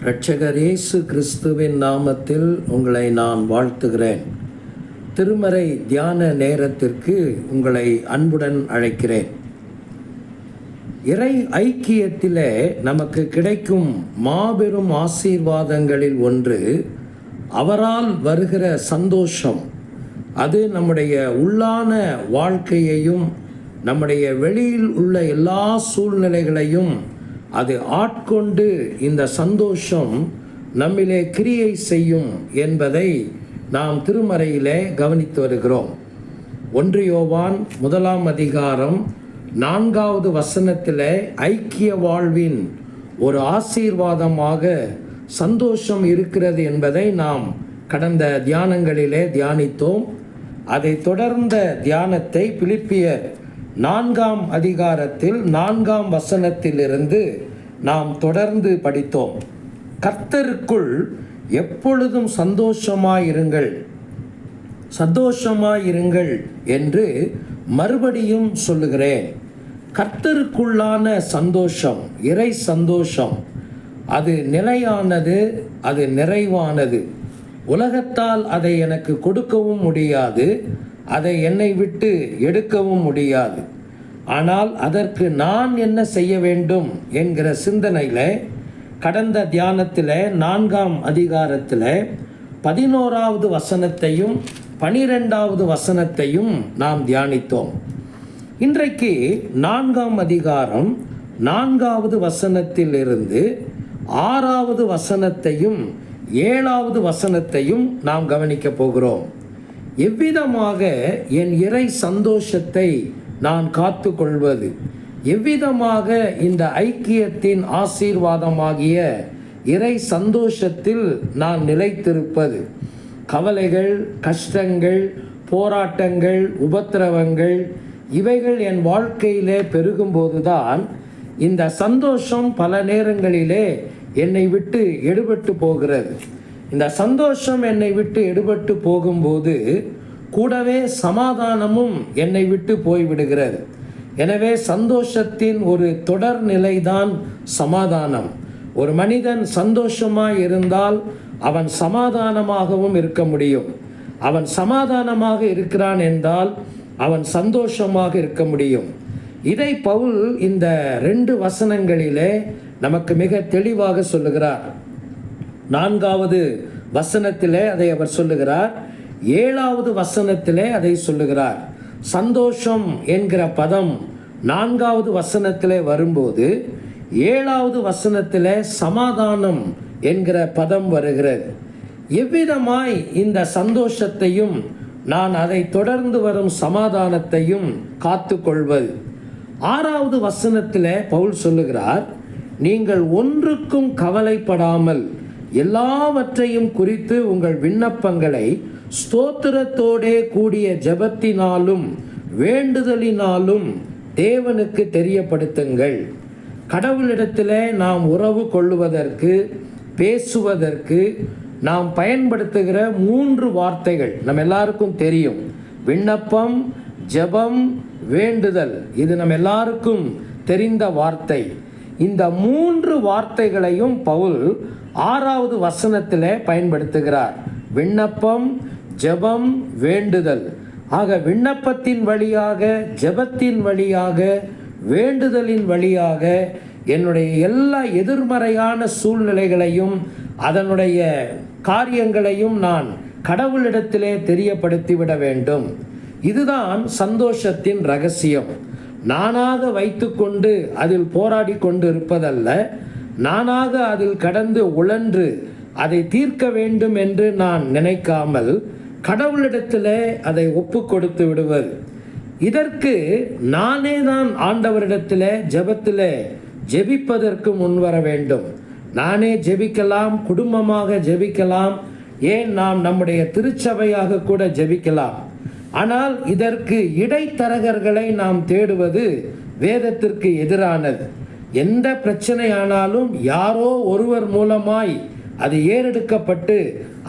இரட்சகர் இயேசு கிறிஸ்துவின் நாமத்தில் உங்களை நான் வாழ்த்துகிறேன். திருமறை தியான நேரத்திற்கு உங்களை அன்புடன் அழைக்கிறேன். இறை ஐக்கியத்திலே நமக்கு கிடைக்கும் மாபெரும் ஆசீர்வாதங்களில் ஒன்று அவரால் வருகிற சந்தோஷம். அது நம்முடைய உள்ளான வாழ்க்கையையும் நம்முடைய வெளியில் உள்ள எல்லா சூழ்நிலைகளையும் அது ஆட்கொண்டு இந்த சந்தோஷம் நம்மிலே கிரியை செய்யும் என்பதை நாம் திருமறையிலே கவனித்து வருகிறோம். 1 யோவான் 1 அதிகாரம் 4வது வசனத்திலே ஐக்கிய வாழ்வின் ஒரு ஆசீர்வாதமாக சந்தோஷம் இருக்கிறது என்பதை நாம் கடந்த தியானங்களிலே தியானித்தோம். அதை தொடர்ந்த தியானத்தை பிலிப்பியர் 4ஆம் அதிகாரத்தில் 4ஆம் வசனத்திலிருந்து நாம் தொடர்ந்து படித்தோம். கர்த்தருக்குள் எப்பொழுதும் சந்தோஷமாயிருங்கள் என்று மறுபடியும் சொல்லுகிறேன். கர்த்தருக்குள்ளான சந்தோஷம், இறை சந்தோஷம், அது நிலையானது, அது நிறைவானது. உலகத்தால் அதை எனக்கு கொடுக்கவும் முடியாது, அதை என்னை விட்டு எடுக்கவும் முடியாது. ஆனால் அதற்கு நான் என்ன செய்ய வேண்டும் என்கிற சிந்தனையில் கடந்த தியானத்தில் 4ஆம் அதிகாரத்தில் 11வது வசனத்தையும் 12வது வசனத்தையும் நாம் தியானித்தோம். இன்றைக்கு 4ஆம் அதிகாரம் 4வது வசனத்திலிருந்து 6வது வசனத்தையும் 7வது வசனத்தையும் நாம் கவனிக்க போகிறோம். எவ்விதமாக என் இறை சந்தோஷத்தை நான் காத்து கொள்வது, எவ்விதமாக இந்த ஐக்கியத்தின் ஆசீர்வாதமாகிய இறை சந்தோஷத்தில் நான் நிலைத்திருப்பது. கவலைகள், கஷ்டங்கள், போராட்டங்கள், உபத்திரவங்கள் இவைகள் என் வாழ்க்கையிலே பெருகும்போதுதான் இந்த சந்தோஷம் பல நேரங்களிலே என்னை விட்டு எடுபட்டு போகிறது. இந்த சந்தோஷம் என்னை விட்டு எடுபட்டு போகும்போது கூடவே சமாதானமும் என்னை விட்டு போய்விடுகிறது. எனவே சந்தோஷத்தின் ஒரு தொடர் நிலைதான் சமாதானம். ஒரு மனிதன் சந்தோஷமாய் இருந்தால் அவன் சமாதானமாகவும் இருக்க முடியும். அவன் சமாதானமாக இருக்கிறான் என்றால் அவன் சந்தோஷமாக இருக்க முடியும். இதை பவுல் இந்த 2 வசனங்களிலே நமக்கு மிக தெளிவாக சொல்லுகிறார். 4வது வசனத்திலே அதை அவர் சொல்லுகிறார், 7வது வசனத்திலே அதை சொல்லுகிறார். சந்தோஷம் என்கிற பதம் 4வது வசனத்திலே வரும்போது 7வது வசனத்திலே சமாதானம் என்கிற பதம் வருகிறது. எவ்விதமாய் இந்த சந்தோஷத்தையும் நான் அதை தொடர்ந்து வரும் சமாதானத்தையும் காத்து கொள்வது. 6வது வசனத்திலே பவுல் சொல்லுகிறார், நீங்கள் ஒன்றுக்கும் கவலைப்படாமல் எல்லாவற்றையும் குறித்து உங்கள் விண்ணப்பங்களை ஸ்தோத்திரத்தோடே கூடிய ஜெபத்தினாலும் வேண்டுதலினாலும் தேவனுக்கு தெரியப்படுத்துங்கள். கடவுளிடத்திலே நாம் உறவு கொள்ளுவதற்கு, பேசுவதற்கு நாம் பயன்படுத்துகிற 3 வார்த்தைகள் நம்ம எல்லாருக்கும் தெரியும். விண்ணப்பம், ஜெபம், வேண்டுதல். இது நம்ம எல்லாருக்கும் தெரிந்த வார்த்தை. இந்த 3 வார்த்தைகளையும் பவுல் 6வது வசனத்திலே பயன்படுத்துகிறார். விண்ணப்பம், ஜெபம், வேண்டுதல். ஆக விண்ணப்பத்தின் வழியாக, ஜெபத்தின் வழியாக, வேண்டுதலின் வழியாக என்னுடைய எல்லா எதிர்மறையான சூழ்நிலைகளையும் அதனுடைய காரியங்களையும் நான் கடவுளிடத்திலே தெரியப்படுத்திவிட வேண்டும். இதுதான் சந்தோஷத்தின் ரகசியம். நானாக வைத்துக்கொண்டு அதில் போராடி கொண்டு இருப்பதல்ல, நானாக அதில் கடந்து உழன்று அதை தீர்க்க வேண்டும் என்று நான் நினைக்காமல் கடவுளிடத்திலே அதை ஒப்பு கொடுத்து விடுவது. இதற்கு நானே தான் ஆண்டவரிடத்திலே ஜெபத்திலே ஜெபிப்பதற்கு முன்வர வேண்டும். நானே ஜெபிக்கலாம், குடும்பமாக ஜெபிக்கலாம், ஏன் நாம் நம்முடைய திருச்சபையாக கூட ஜெபிக்கலாம். ஆனால் இதற்கு இடைத்தரகர்களை நாம் தேடுவது வேதத்திற்கு எதிரானது. எந்த பிரச்சனையானாலும் யாரோ ஒருவர் மூலமாய் அது ஏறெடுக்கப்பட்டு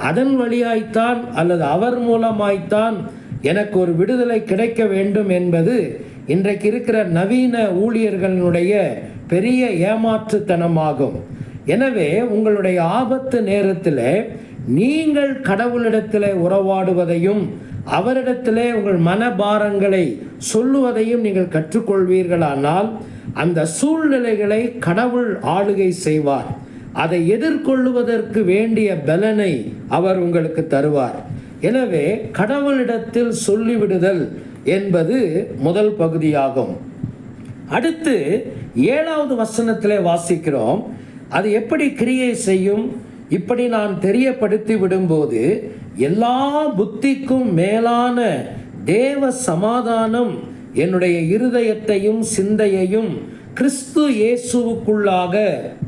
அதன் வழியாய்த்தான் அல்லது அவர் மூலமாய்த்தான் எனக்கு ஒரு விடுதலை கிடைக்க வேண்டும் என்பது இன்றைக்கு இருக்கிற நவீன ஊழியர்களுடைய பெரிய ஏமாற்றுத்தனமாகும். எனவே உங்களுடைய ஆபத்து நேரத்தில் நீங்கள் கடவுளிடத்தில் உறவாடுவதையும் அவரிடத்திலே உங்கள் மனபாரங்களை சொல்லுவதையும் நீங்கள் கற்றுக்கொள்வீர்களானால் அந்த சூழ்நிலைகளை கடவுள் ஆளுகை செய்வார். அதை எதிர்கொள்ளுவதற்கு வேண்டிய பலனை அவர் உங்களுக்கு தருவார். எனவே கடவுளிடத்தில் சொல்லிவிடுதல் என்பது முதல் பகுதியாகும். அடுத்து 7வது வசனத்திலே வாசிக்கிறோம். அது எப்படி கிரியை செய்யும்? இப்படி நான் தெரியப்படுத்தி விடும்போது எல்லா புத்திக்கும் மேலான தேவ சமாதானம் என்னுடைய இருதயத்தையும் சிந்தையையும் கிறிஸ்து இயேசுவுக்குள்ளாக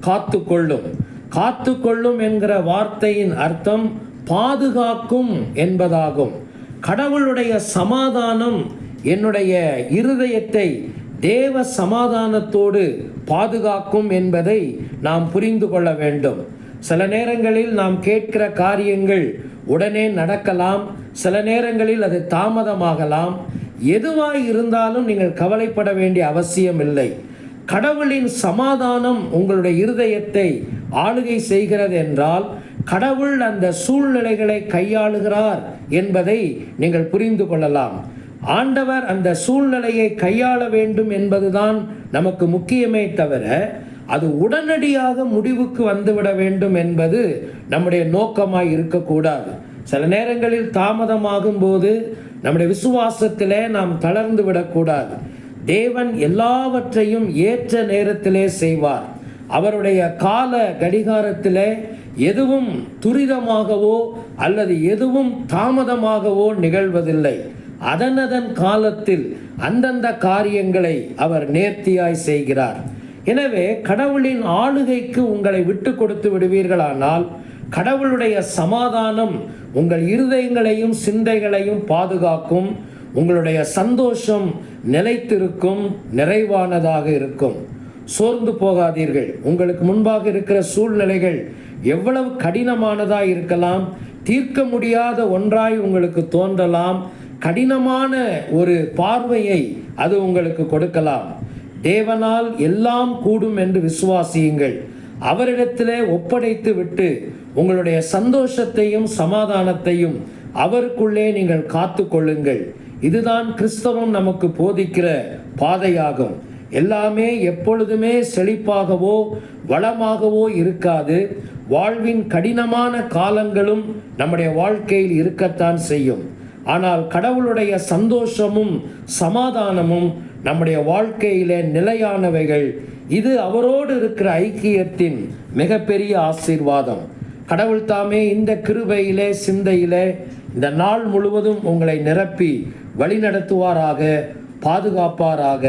காத்துக்கொள்ளும். காத்துக்கொள்ளும் என்கிற வார்த்தையின் அர்த்தம் பாதுகாக்கும் என்பதாகும். கடவுளுடைய சமாதானம் என்னுடைய இருதயத்தை தேவ சமாதானத்தோடு பாதுகாக்கும் என்பதை நாம் புரிந்து கொள்ள வேண்டும். சில நேரங்களில் நாம் கேட்கிற காரியங்கள் உடனே நடக்கலாம், சில நேரங்களில் அது தாமதமாகலாம். எதுவாய் இருந்தாலும் நீங்கள் கவலைப்பட வேண்டிய அவசியம் இல்லை. கடவுளின் சமாதானம் உங்களுடைய இருதயத்தை ஆளுகை செய்கிறது என்றால் கடவுள் அந்த சூழ்நிலைகளை கையாளுகிறார் என்பதை நீங்கள் புரிந்து கொள்ளலாம். ஆண்டவர் அந்த சூழ்நிலையை கையாள வேண்டும் என்பதுதான் நமக்கு முக்கியமே தவிர அது உடனடியாக முடிவுக்கு வந்துவிட வேண்டும் என்பது நம்முடைய நோக்கமாய் இருக்கக்கூடாது. சில நேரங்களில் தாமதமாகும் போது நம்முடைய விசுவாசத்திலே நாம் தளர்ந்து விடக்கூடாது. தேவன் எல்லாவற்றையும் ஏற்ற நேரத்திலே செய்வார். அவருடைய கால கடிகாரத்திலே எதுவும் துரிதமாகவோ அல்லது எதுவும் தாமதமாகவோ நிகழ்வதில்லை. அதனதன் காலத்தில் அந்தந்த காரியங்களை அவர் நேர்த்தியாய் செய்கிறார். எனவே கடவுளின் ஆளுகைக்கு உங்களை விட்டு கொடுத்து விடுவீர்களானால் கடவுளுடைய சமாதானம் உங்கள் இருதயங்களையும் சிந்தைகளையும் பாதுகாக்கும். உங்களுடைய சந்தோஷம் நிலைத்திருக்கும், நிறைவானதாக இருக்கும். சோர்ந்து போகாதீர்கள். உங்களுக்கு முன்பாக இருக்கிற சூழ்நிலைகள் எவ்வளவு கடினமானதாக இருக்கலாம், தீர்க்க முடியாத ஒன்றாய் உங்களுக்கு தோன்றலாம், கடினமான ஒரு பார்வையை அது உங்களுக்கு கொடுக்கலாம். தேவனால் எல்லாம் கூடும் என்று விசுவாசியுங்கள். அவரிடத்திலே ஒப்படைத்து விட்டு உங்களுடைய சந்தோஷத்தையும் சமாதானத்தையும் அவருக்குள்ளே நீங்கள் காத்து கொள்ளுங்கள். இதுதான் கிறிஸ்தவம் நமக்கு போதிக்கிற பாதையாகும். எல்லாமே எப்பொழுதுமே செழிப்பாகவோ வளமாகவோ இருக்காது. வாழ்வின் கடினமான காலங்களும் நம்முடைய வாழ்க்கையில் இருக்கத்தான் செய்யும். ஆனால் கடவுளுடைய சந்தோஷமும் சமாதானமும் நம்முடைய வாழ்க்கையிலே நிலையானவைகள். இது அவரோடு இருக்கிற ஐக்கியத்தின் மிகப்பெரிய ஆசீர்வாதம். கடவுள் தாமே இந்த கிருபையிலே சிந்தையிலே இந்த நாள் முழுவதும் உங்களை நிரப்பி வழிநடத்துவாராக, பாதுகாப்பாராக.